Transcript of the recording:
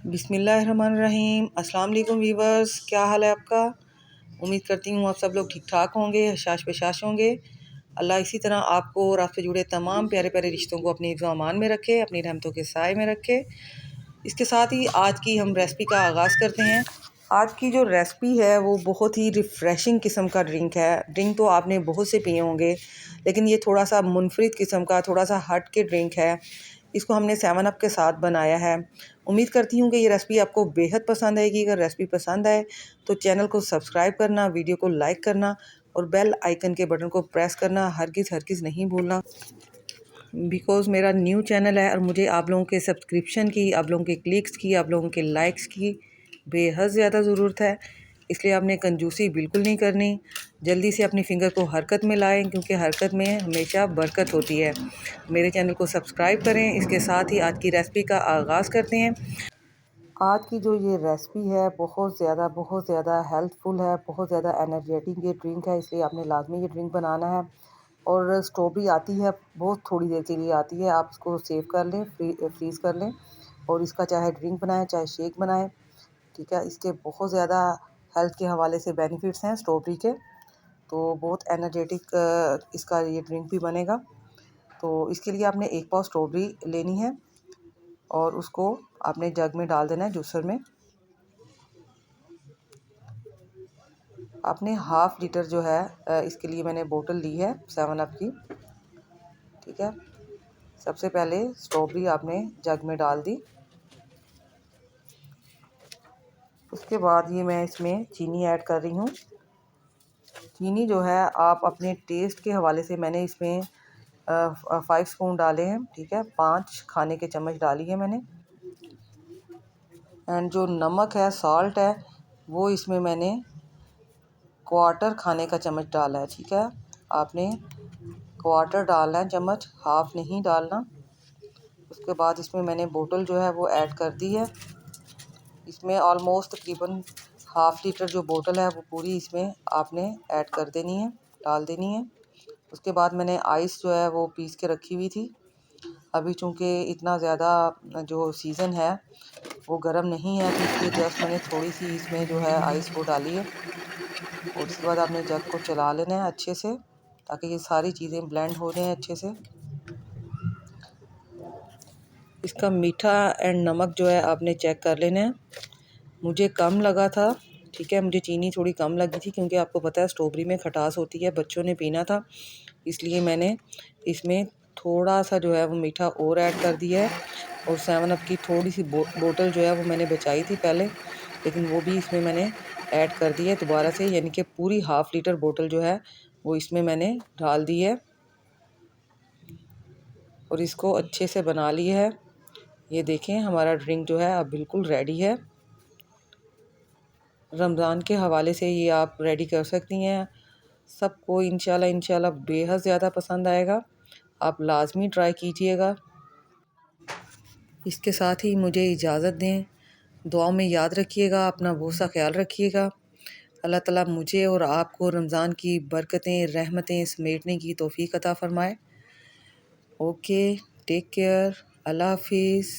बिस्मिल्लाहिर्रहमानिर्रहीम। अस्सलाम वालेकुम वीवर्स, क्या हाल है आपका। उम्मीद करती हूँ आप सब लोग ठीक ठाक होंगे, हशाश बशाश होंगे। अल्लाह इसी तरह आपको और आपसे जुड़े तमाम प्यारे प्यारे रिश्तों को अपनी हिफ्ज़ व अमान में रखे, अपनी रहमतों के साए में रखे। इसके साथ ही आज की हम रेसिपी का आगाज़ करते हैं। आज की जो रेसिपी है वो बहुत ही रिफ़्रेशिंग किस्म का ड्रिंक है। ड्रिंक तो आपने बहुत से पिए होंगे, लेकिन ये थोड़ा सा मुनफरिद किस्म का, थोड़ा सा हट के ड्रिंक है। इसको हमने 7 अप के साथ बनाया है। उम्मीद करती हूँ कि ये रेसिपी आपको बेहद पसंद आएगी। अगर रेसिपी पसंद आए तो चैनल को सब्सक्राइब करना, वीडियो को लाइक करना और बेल आइकन के बटन को प्रेस करना हरगिज़ नहीं भूलना। बिकॉज़ मेरा न्यू चैनल है और मुझे आप लोगों के सब्सक्रिप्शन की, आप लोगों के क्लिक्स की, आप लोगों के लाइक्स की बेहद ज़्यादा ज़रूरत है। इसलिए आपने कंजूसी बिल्कुल नहीं करनी। जल्दी से अपनी फिंगर को हरकत में लाएं, क्योंकि हरकत में हमेशा बरकत होती है। मेरे चैनल को सब्सक्राइब करें। इसके साथ ही आज की रेसिपी का आगाज़ करते हैं। आज की जो ये रेसिपी है बहुत ज़्यादा हेल्थफुल है, बहुत ज़्यादा एनर्जेटिक ये ड्रिंक है। इसलिए आपने लाजमी ये ड्रिंक बनाना है। और स्ट्रॉबेरी आती है, बहुत थोड़ी देर के लिए आती है। आप इसको सेव कर लें, फ्रीज़ कर लें और इसका चाहे ड्रिंक बनाएं चाहे शेक बनाएं। ठीक है, इसके बहुत ज़्यादा हेल्थ के हवाले से बेनिफिट्स हैं स्ट्रॉबेरी के। तो बहुत एनर्जेटिक इसका ये ड्रिंक भी बनेगा। तो इसके लिए आपने 1 पाव स्ट्रॉबेरी लेनी है और उसको आपने जग में डाल देना है, जूसर में। आपने हाफ़ लीटर जो है इसके लिए मैंने बोतल ली है 7 अप की। ठीक है, सबसे पहले स्ट्रॉबेरी आपने जग में डाल दी। उसके बाद ये मैं इसमें चीनी ऐड कर रही हूँ। चीनी जो है आप अपने टेस्ट के हवाले से, मैंने इसमें 5 स्पून डाले हैं। ठीक है, 5 खाने के चम्मच डाली है मैंने। एंड जो नमक है, सॉल्ट है, वो इसमें मैंने 1/4 खाने का चम्मच डाला है। ठीक है, आपने 1/4 डालना है चम्मच, हाफ़ नहीं डालना। उसके बाद इसमें मैंने बोतल जो है वो ऐड कर दी है। इसमें ऑलमोस्ट तकरीबन हाफ़ लीटर जो बोतल है वो पूरी इसमें आपने ऐड कर देनी है, डाल देनी है। उसके बाद मैंने आइस जो है वो पीस के रखी हुई थी। अभी चूँकि इतना ज़्यादा जो सीज़न है वो गर्म नहीं है, तो इसलिए जस्ट मैंने थोड़ी सी इसमें जो है आइस वो डाली है। और उसके बाद आपने जग को चला लेना है अच्छे से, ताकि ये सारी चीज़ें ब्लेंड हो जाएं अच्छे से। इसका मीठा एंड नमक जो है आपने चेक कर लेना है। मुझे कम लगा था। ठीक है, मुझे चीनी थोड़ी कम लगी थी, क्योंकि आपको पता है स्ट्रॉबेरी में खटास होती है, बच्चों ने पीना था, इसलिए मैंने इसमें थोड़ा सा जो है वो मीठा और ऐड कर दिया है। और 7 अप की थोड़ी सी बोतल जो है वो मैंने बचाई थी पहले, लेकिन वो भी इसमें मैंने ऐड कर दी है दोबारा से, यानी कि पूरी हाफ़ लीटर बोतल जो है वो इसमें मैंने डाल दी है और इसको अच्छे से बना लिया है। ये देखें, हमारा ड्रिंक जो है अब बिल्कुल रेडी है। रमज़ान के हवाले से ये आप रेडी कर सकती हैं। सबको इंशाल्लाह बेहद ज़्यादा पसंद आएगा। आप लाज़मी ट्राई कीजिएगा। इसके साथ ही मुझे इजाज़त दें। दुआओं में याद रखिएगा, अपना बहुत सा ख्याल रखिएगा। अल्लाह ताला मुझे और आपको रमज़ान की बरकतें, रहमतें समेटने की तौफ़ीक अता फ़रमाए। ओके, टेक केयर, अल्लाह हाफ़िज़।